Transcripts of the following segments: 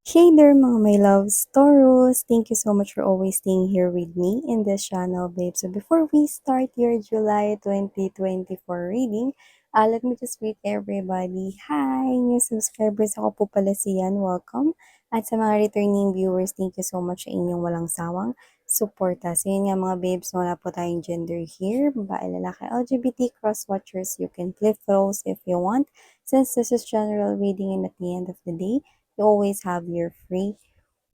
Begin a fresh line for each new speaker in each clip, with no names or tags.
Hey there mga my loves, Taurus! Thank you so much for always staying here with me in this channel, babe. So before we start your July 2024 reading, let me just greet everybody. Hi! New subscribers, ako po pala si Yan. Welcome. At sa mga returning viewers, thank you so much sa inyong walang sawang suporta. So yun nga mga babes, wala po tayong gender here. Babae, lalaki, LGBT, cross-watchers. You can flip those if you want. Since this is general reading and at the end of the day, you always have your free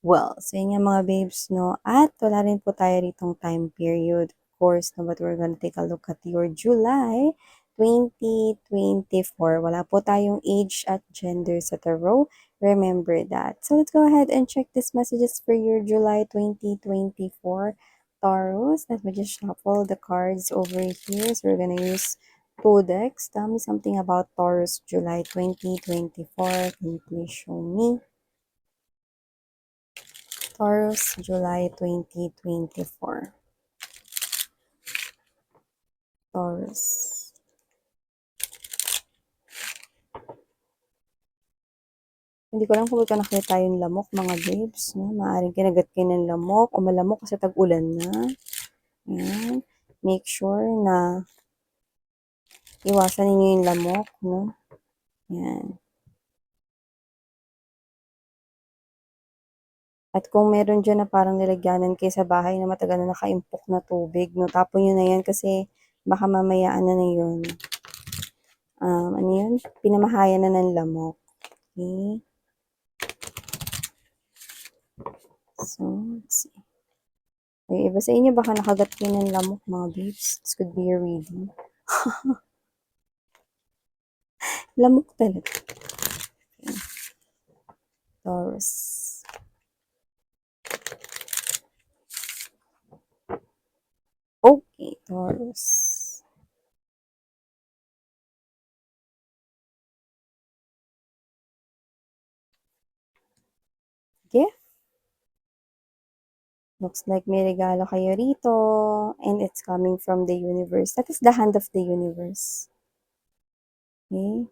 will. So, yun nga mga babes, no? At wala rin po tayo ritong time period, of course, no? But we're gonna take a look at your July 2024. Wala po tayong age at gender sa tarot. Remember that. So, let's go ahead and check these messages for your July 2024 Taurus. Let me just shuffle the cards over here. So, we're gonna use two decks. Tell me something about Taurus July 2024. Can you please show me? Taurus July 2024. Taurus. Hindi ko lang kung ba't nakita yung lamok, mga babes. No? Maaaring kinagat kayo ng lamok o malamok kasi tag-ulan na. Ayan. Make sure na iwasan ninyo yung lamok. No? Ayan. At kung meron dyan na parang nilagyanan kayo sa bahay na matagal na nakaimpok na tubig, no? Tapon nyo na yan kasi baka mamaya ano na yun. Ano yun? Pinamahayan na ng lamok. Okay. So, let's see. Okay, iba sa inyo, baka nakagat kayo ng lamok, mga babes. This could be your reading. Lamok talaga. Okay. Taurus. Okay, Taurus. Gift. Looks like may regalo kayo rito. And it's coming from the universe. That is the hand of the universe. Okay.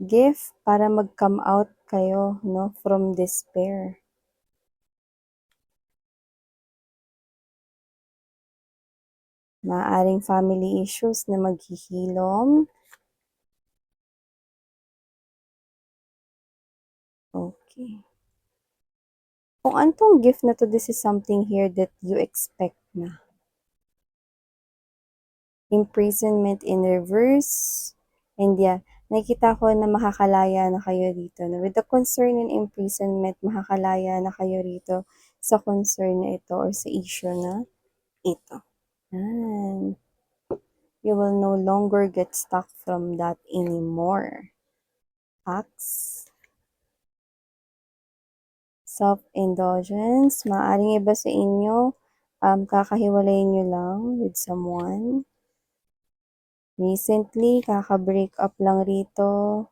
Gift para mag-come out kayo, no, from despair. Maaaring family issues na maghihilom. Okay. Kung anong gift na to, this is something here that you expect na. Imprisonment in reverse. And yeah, nakikita ko na makakalaya na kayo dito. No? With the concern and imprisonment, makakalaya na kayo rito sa concern na ito or sa issue na ito. And you will no longer get stuck from that anymore. Facts. Self-indulgence. Maaring iba sa inyo, kakahiwalayin nyo lang with someone. Recently, kaka-break up lang rito.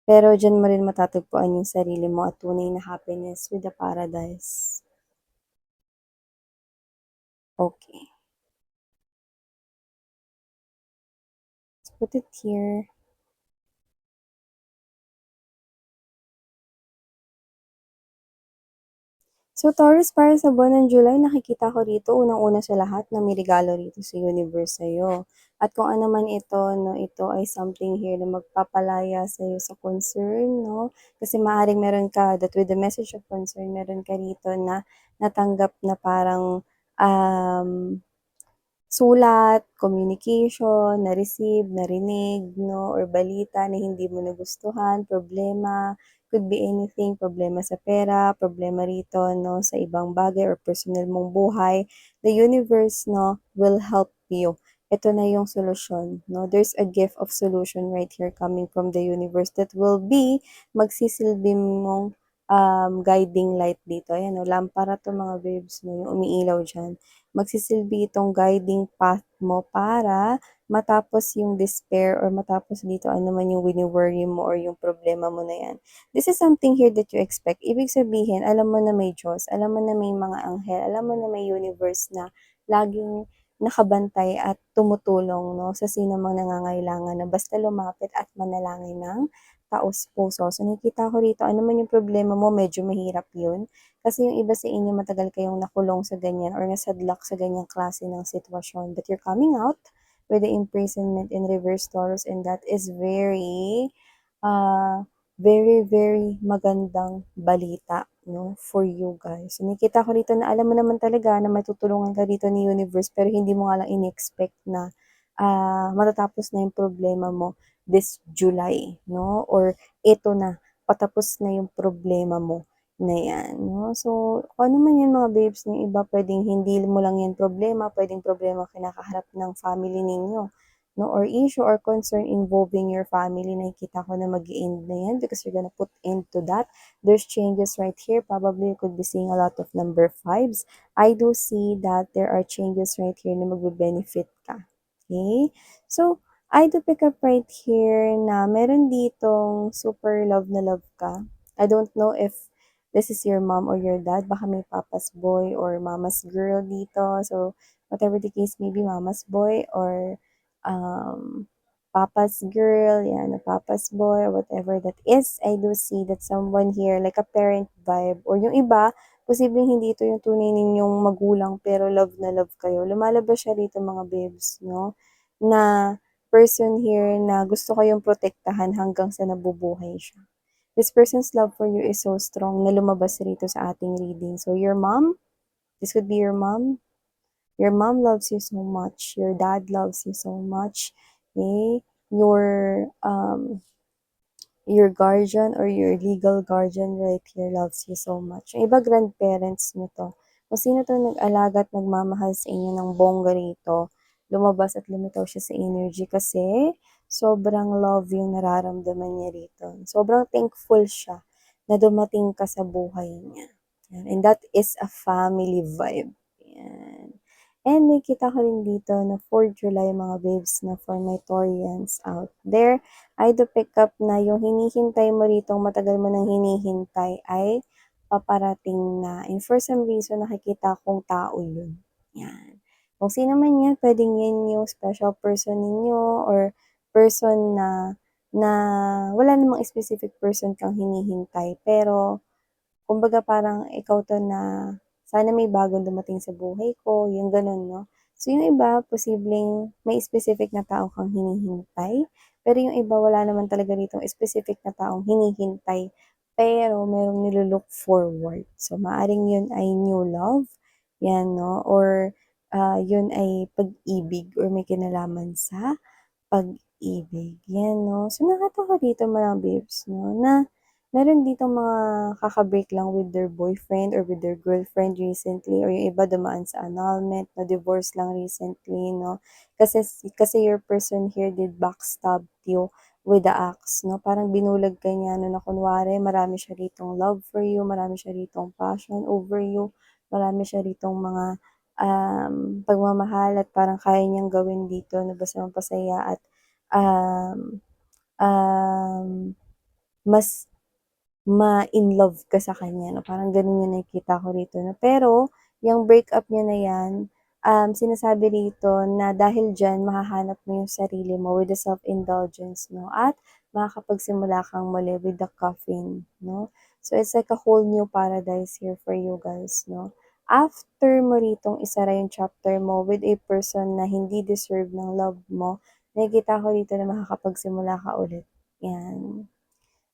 Pero dyan mo rin matatagpuan yung sarili mo at tunay na happiness with the paradise. Okay. Let's put it here. So, Taurus, para sa buwan ng July, nakikita ko rito, unang-una sa lahat, na may regalo rito sa universe sa'yo. At kung ano man ito, no, ito ay something here na magpapalaya sa'yo sa concern, no? Kasi maaaring meron ka, that with the message of concern, meron ka rito na natanggap na parang sulat, communication, na-receive, narinig, no, or balita na hindi mo nagustuhan, problema, could be anything, problema sa pera, problema rito, no, sa ibang bagay or personal mong buhay. The universe, no, will help you. Ito na yung solusyon, no. There's a gift of solution right here coming from the universe that will be magsisilbi mong guiding light dito. Ayan, no, lampara to mga babes, no, yung umiilaw dyan. Magsisilbi itong guiding path mo para matapos yung despair or matapos dito ano man yung wini-worry mo or yung problema mo na yan. This is something here that you expect. Ibig sabihin, alam mo na may Diyos, alam mo na may mga anghel, alam mo na may universe na laging nakabantay at tumutulong, no, sa sino mang nangangailangan na basta lumapit at manalangin ng taos-puso. So, nakikita ko rito, ano man yung problema mo, medyo mahirap yun. Kasi yung iba sa inyo, matagal kayong nakulong sa ganyan or nasadlak sa ganyang klase ng sitwasyon. But you're coming out with the imprisonment in reverse Taurus, and that is ah, very, very magandang balita, no, for you guys. So, nakita ko rito na alam mo naman talaga na matutulungan ka dito ni universe, pero hindi mo nga lang in-expect na matatapos na yung problema mo this July, no? Or ito na, patapos na yung problema mo na yan, no? So, kung ano man yan mga babes, ng iba pwedeng hindi mo lang yan problema, pwedeng problema kinakaharap ng family ninyo, no? Or issue or concern involving your family, nakikita ko na mag-end na yan because you're gonna put end to that. There's changes right here. Probably you could be seeing a lot of number fives. I do see that there are changes right here na magbe-benefit ka. Okay? So, I do pick up right here na meron ditong super love na love ka. I don't know if this is your mom or your dad. Baka may papa's boy or mama's girl dito. So, whatever the case may be, mama's boy or um, papa's girl, yan, a papa's boy, or whatever that is. I do see that someone here, like a parent vibe, or yung iba, posibleng hindi ito yung tunay ninyong magulang, pero love na love kayo. Lumalabas siya rito mga babes, no? Na person here na gusto kayong protektahan hanggang sa nabubuhay siya. This person's love for you is so strong na lumabas rito sa ating reading. So, your mom, this could be your mom. Your mom loves you so much. Your dad loves you so much. Okay? Your guardian or your legal guardian right here loves you so much. Yung iba, grandparents nyo to. Kung sino to nag-alaga at nagmamahal sa inyo ng bongga rito, lumabas at lumitaw siya sa energy kasi sobrang love yung nararamdaman niya rito. Sobrang thankful siya na dumating ka sa buhay niya. Yan. And that is a family vibe. Yan. And nakita ko rin dito na 4 July mga babes na for my Taurians out there, I do pick up na yung hinihintay mo rito, matagal mo nang hinihintay ay paparating na. And for some reason, nakikita kong tao yun. Yan. Kung sino man yan, pwedeng yan yung special person ninyo or person na wala namang specific person kang hinihintay. Pero kumbaga parang ikaw 'to na, sana may bagong dumating sa buhay ko, yung gano'n 'no. So yung iba posibleng may specific na tao kang hinihintay, pero yung iba wala naman talaga ditong specific na taong hinihintay, pero merong nilu forward. So maaaring yun ay new love, 'yan 'no, or yun ay pag-ibig or may kinalaman sa pag-ibig, 'yan 'no. So nakita ko dito mga babes 'no, na meron ditong mga kaka-break lang with their boyfriend or with their girlfriend recently or yung iba dumaan sa annulment, na-divorce lang recently 'no. Kasi your person here did backstab you with the axe 'no, parang binulag ka niya 'no, na kunwari marami siya ritong love for you, marami siya ritong passion over you, marami siya ritong mga pagmamahal at parang kaya niyang gawin dito na basta mapasaya at, um, um, mas ma-inlove ka sa kanya 'no, parang gano'n yung nakikita ko rito 'no. Pero yung breakup niya na 'yan, sinasabi rito na dahil diyan mahahanap mo yung sarili mo with the self-indulgence 'no, at makakapagsimula kang muli with the coffin 'no. So, it's like a whole new paradise here for you guys 'no. After mo ritong isara yung chapter mo with a person na hindi deserve ng love mo, nakikita ko rito na makakapagsimula ka ulit, 'yan.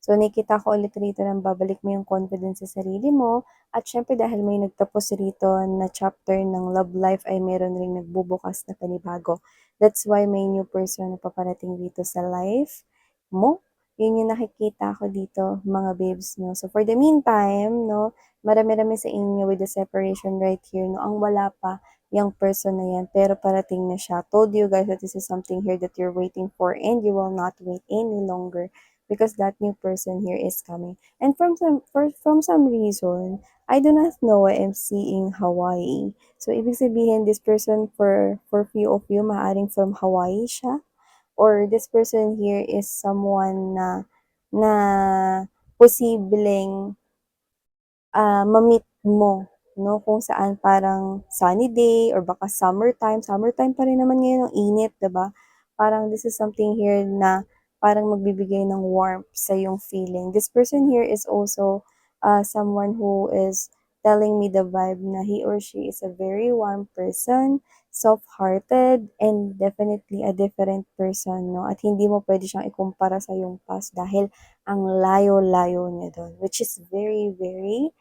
So, nakikita ko ulit rito na babalik mo yung confidence sa sarili mo at syempre dahil may nagtapos rito na chapter ng love life ay meron ring nagbubukas na panibago. That's why may new person na paparating dito sa life mo. Yun yung nakikita ko dito, mga babes, no? So, for the meantime, no, marami-rami sa inyo with the separation right here, no? Ang wala pa, yung person na yan, pero parating na siya. Told you guys that this is something here that you're waiting for and you will not wait any longer because that new person here is coming. And from some reason, I do not know why I'm seeing Hawaii. So, ibig sabihin, this person for few of you, maaring from Hawaii siya. Or this person here is someone na posibleng ma-meet mo, no? Kung saan parang sunny day or baka summertime. Summertime pa rin naman ngayon, ang init, 'di ba? Parang this is something here na parang magbibigay ng warmth sa iyong feeling. This person here is also, someone who is telling me the vibe na he or she is a very warm person, soft-hearted, and definitely a different person, 'no, at hindi mo puwede siyang ikumpara sa iyong past dahil ang layo-layo niya dun, which is very, very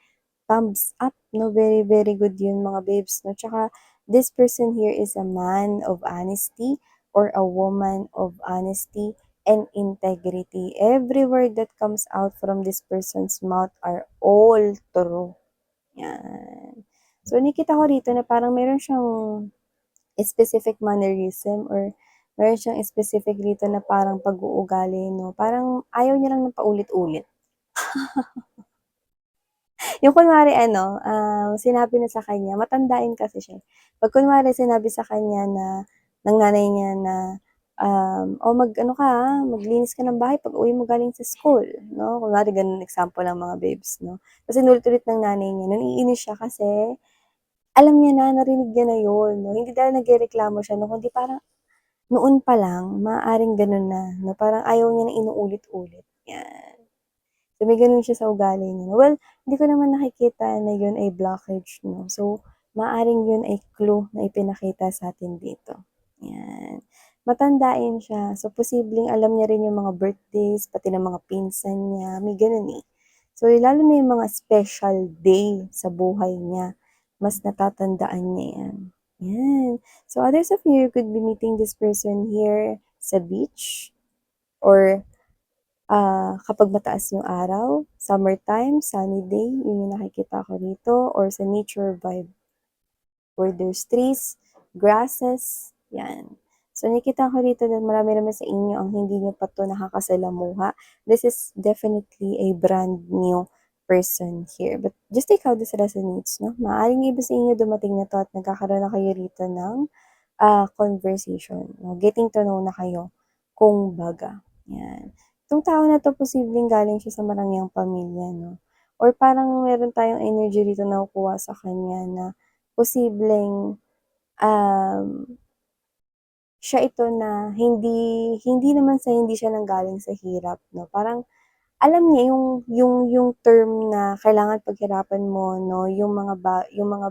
thumbs up, 'no, very, very good yun mga babes, 'no. Tsaka this person here is a man of honesty or a woman of honesty and integrity. Every word that comes out from this person's mouth are all true, yan. So, nakita ko rito na parang meron siyang specific mannerism or meron siyang specific dito na parang pag-uugali, 'no, parang ayaw niya lang ng paulit-ulit. Yung kunwari ano, sinabi na sa kanya matandain kasi siya, eh. 'Pag kunwari sinabi sa kanya na ng nanay niya na, "Oh, mag-ano ka, maglinis ka ng bahay pag-uwi mo galing sa school," 'no, kunwari gano'n example lang mga babes, 'no. Tapos inulit-ulit ng nanay niya, naiinis siya kasi alam niya na, narinig niya na yun, 'no. Hindi dahil nagrereklamo siya 'no, kundi parang noon pa lang maaaring gano'n na, 'no, parang ayaw niya na inuulit-ulit, 'yan. So, may gano'n siya sa ugali niya. Well, hindi ko naman nakikita na yun ay blockage 'no. So, maaaring yun ay clue na ipinakita sa'tin dito, 'yan. Matandain siya, so posibleng alam niya rin yung mga birthdays, pati ng mga pinsan niya, may gano'n, eh. So, lalo na yung mga special day sa buhay niya, mas natatandaan niya 'yan, 'yan. So, others of you could be meeting this person here sa beach or kapag mataas yung araw, summertime, sunny day, yun yung nakikita ko rito or sa nature vibe where there's trees, grasses, yan. So, nakikita ko rito na marami naman sa inyo ang hindi niyo pa 'to nakakasalamuha. This is definitely a brand new person here. But just take how this resonates, 'no? Maaaring iba sa inyo dumating na 'to at nagkakaroon na kayo rito ng conversation, 'no, getting to know na kayo, kumbaga, 'yan. Itong tao na 'to posibleng galing siya sa marangyang pamilya, 'no, or parang meron tayong energy dito na nakukuha sa kanya na posibleng, um, siya ito na hindi hindi naman sa hindi siya nanggaling sa hirap, 'no, parang alam niya yung term na kailangan paghirapan mo 'no, yung mga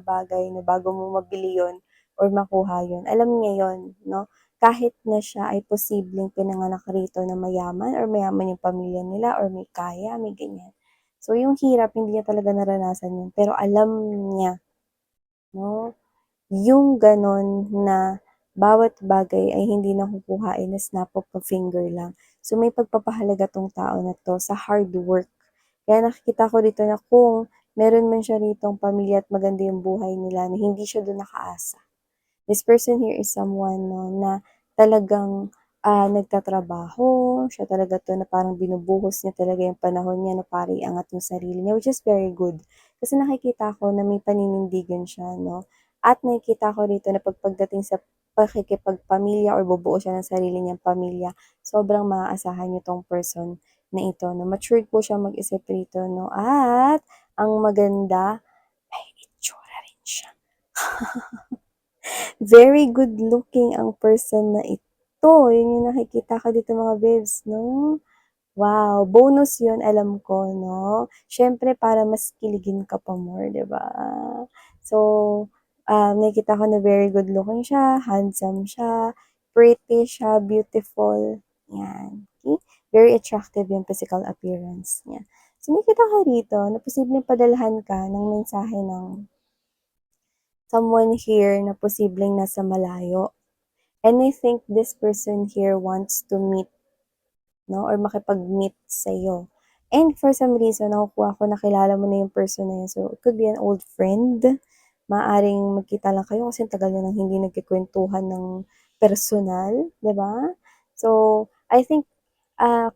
bagay na bago mo mabili yun or makuha yun, alam niya yun 'no. Kahit na siya ay posibleng pinanganak rito na mayaman or mayaman yung pamilya nila or may kaya, may ganyan. So, yung hirap hindi niya talaga naranasan yun, pero alam niya 'no, yung gano'n na bawat bagay ay hindi nakukuha in a snap of a finger lang. So, may pagpapahalaga 'tong tao na 'to sa hard work. Kaya nakikita ko dito na kung meron man siya ritong pamilya at maganda yung buhay nila na hindi siya dun nakaasa. This person here is someone 'no, na talagang, nagtatrabaho, siya talaga 'to na parang binubuhos niya talaga yung panahon niya na para iangat yung sarili niya, which is very good. Kasi nakikita ko na may paninindigan siya 'no, at nakikita ko rito na pagdating sa pakikipagpamilya or bubuo siya ng sarili niyang pamilya, sobrang maaasahan niyo 'tong person na ito 'no. Matured po siyang mag-isip rito 'no, at ang maganda, may itsura rin siya. Very good looking ang person na ito, yun yung nakikita ko dito mga babes 'no. Wow, bonus yun alam ko 'no. Siyempre para mas kiligin ka pa more, 'di ba? So, nakikita ko na very good looking siya, handsome siya, pretty siya, beautiful, 'yan, okey. Very attractive yung physical appearance niya. So, nakikita ko rito na posibleng padalhan ka ng mensahe ng someone here na posibleng nasa malayo. And I think this person here wants to meet 'no, or makipag-meet sa'yo. And for some reason nakukuha ko nakilala mo na yung person na yun. So, it could be an old friend, maaaring magkita lang kayo kasi ang tagal niyo ng hindi nagkukuwentuhan ng personal, 'di ba? So, I think,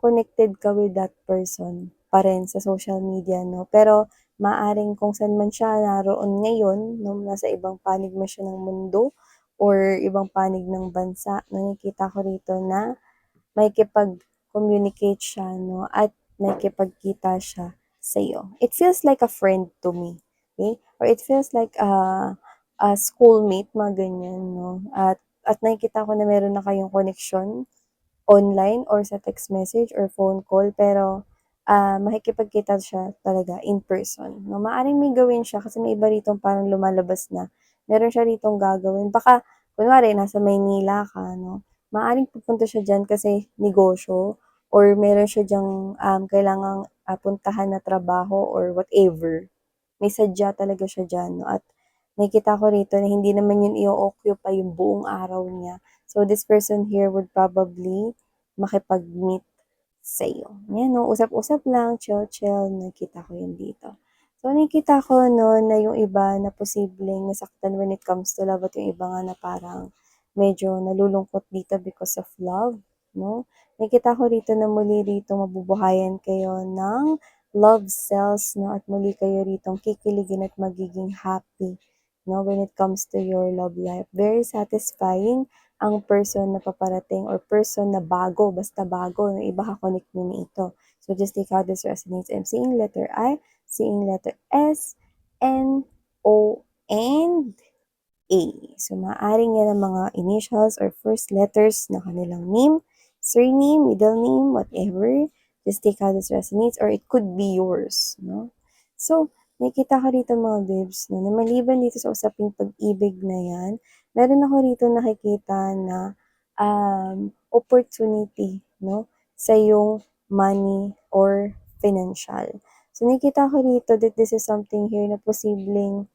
connected ka with that person pa rin sa social media 'no, pero maaaring kung saan man siya naroon ngayon 'no, nasa ibang panig man siya ng mundo or ibang panig ng bansa 'no, nakikita ko rito na makikipag-communicate siya 'no, at makikipagkita siya sa'yo. It feels like a friend to me, okey, or it feels like a schoolmate, mga ganyan 'no, at nakikita ko na meron na kayong connection online or sa text message or phone call pero, makikipagkita siya talaga in person 'no. Maaaring may gawin siya kasi may iba ritong parang lumalabas na, meron siya ritong gagawin. Baka kunwari nasa Maynila ka 'no, maaaring pupunta siya diyan kasi negosyo or meron siya diyang, kailangang, puntahan na trabaho or whatever. May sadya talaga siya diyan 'no at nakikita ko rito na hindi naman 'yun i-o-occupy yung buong araw niya. So, this person here would probably makipag-meet sa'yo. 'Yan 'no, usap-usap lang, chill-chill, nakikita ko 'yun dito. So, nakikita ko 'no na yung iba na posibleng nasaktan when it comes to love at yung iba nga na parang medyo nalulungkot dito because of love 'no. Nakikita ko rito na muli rito mabubuhayan kayo ng love cells 'no, at muli kayo ritong kikiligin at magiging happy 'no, when it comes to your love life. Very satisfying ang person na paparating or person na bago, basta bago, yung iba ka-connect niyo na ito. So, just take how this resonates. I'm seeing letter I, seeing letter S, N, O, and A. So, maaaring yan ang mga initials or first letters na kanilang name, surname, middle name, whatever. Just take how this resonates or it could be yours, no? So, nakikita ko rito mga babes, no, na maliban dito sa usaping pag-ibig na yan, meron ako rito nakikita na opportunity, no, sa yung money or financial. So, nakikita ko rito that this is something here na posibleng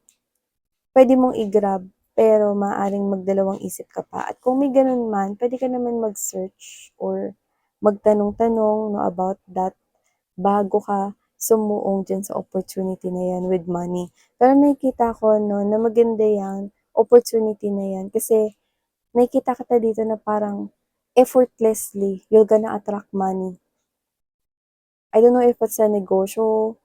puwede mong i-grab, pero maaaring magdalawang isip ka pa at kung may gano'n man, puwede ka naman mag-search or magtanong-tanong 'no, about that bago ka sumuong diyan sa opportunity na 'yan with money. Pero nakikita ko 'no, na maganda 'yang opportunity na 'yan kasi nakikita kita dito na parang effortlessly you're gonna attract money. I don't know if it's a negosyo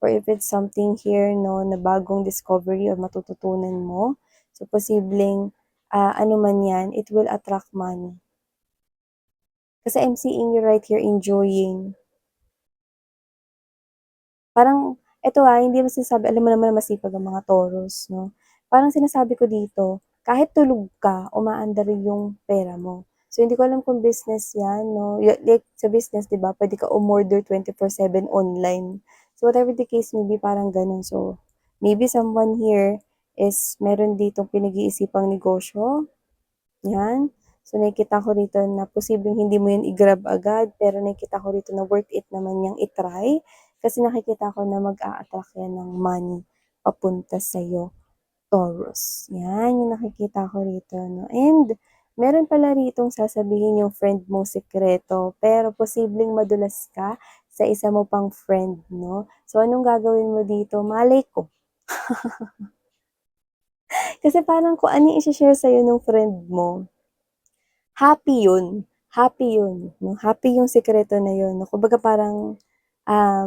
or if it's something here 'no, na bagong discovery or matututunan mo. So, posibleng, ano man 'yan, it will attract money. Kasi I'm seeing you right here enjoying. Parang eto, hindi mo sinasabi alam mo naman na masipag ang mga Taurus 'no. Parang sinasabi ko dito, kahit tulog ka, umaandar yung pera mo. So, hindi ko alam kung business 'yan 'no, like sa business 'di ba puwede ka umorder 24/7 online. So, whatever the case may be parang gano'n. So, maybe someone here is meron ditong pinag-iisipang negosyo, 'yan. So, nakikita ko rito na posibleng hindi mo 'yan i-grab agad, pero nakikita ko rito na worth it naman niyang i-try, kasi nakikita ko na mag-a-attract 'yan ng money papunta sa'yo, Taurus. 'Yan yung nakikita ko rito 'no, and meron pala ritong sasabihin yung friend mong sikreto, pero posibleng madulas ka sa isa mo pang friend 'no. So, anong gagawin mo dito? Malay ko. Kasi parang kung ano yung ise-share sa'yo nung friend mo, happy yun 'no, happy yung sikreto na yun 'no. Kumbaga parang,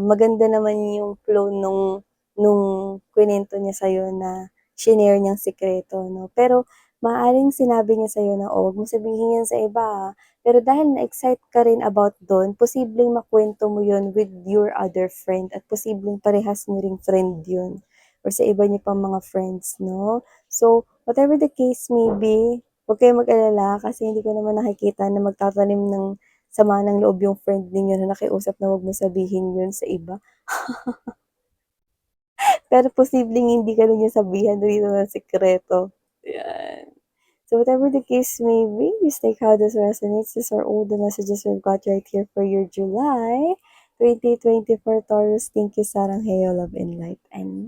maganda naman yung flow nung kinuwento niya sa'yo na shinare niyang sikreto 'no. Pero maaaring sinabi niya sa'yo na, "Oh, 'wag mo sabihin yan sa iba, pero dahil na-excite ka rin about dun, posibleng makuwento mo yun with your other friend at posibleng parehas niyo ring friend yun or sa iba niyo pang mga friends 'no. So, whatever the case may be, huwag kayong mag-alala kasi hindi ko naman nakikita na magtatanim ng sama ng loob yung friend ninyo na nakiusap na huwag mo sabihin yun sa iba. Pero posibleng hindi ka rin niya sabihan dito ng sikreto, yan. So whatever the case may be, just take how this resonates. These are all the messages we've got right here for your July 2024 Taurus. Thank you, Sarang Heyo, Love and Light, and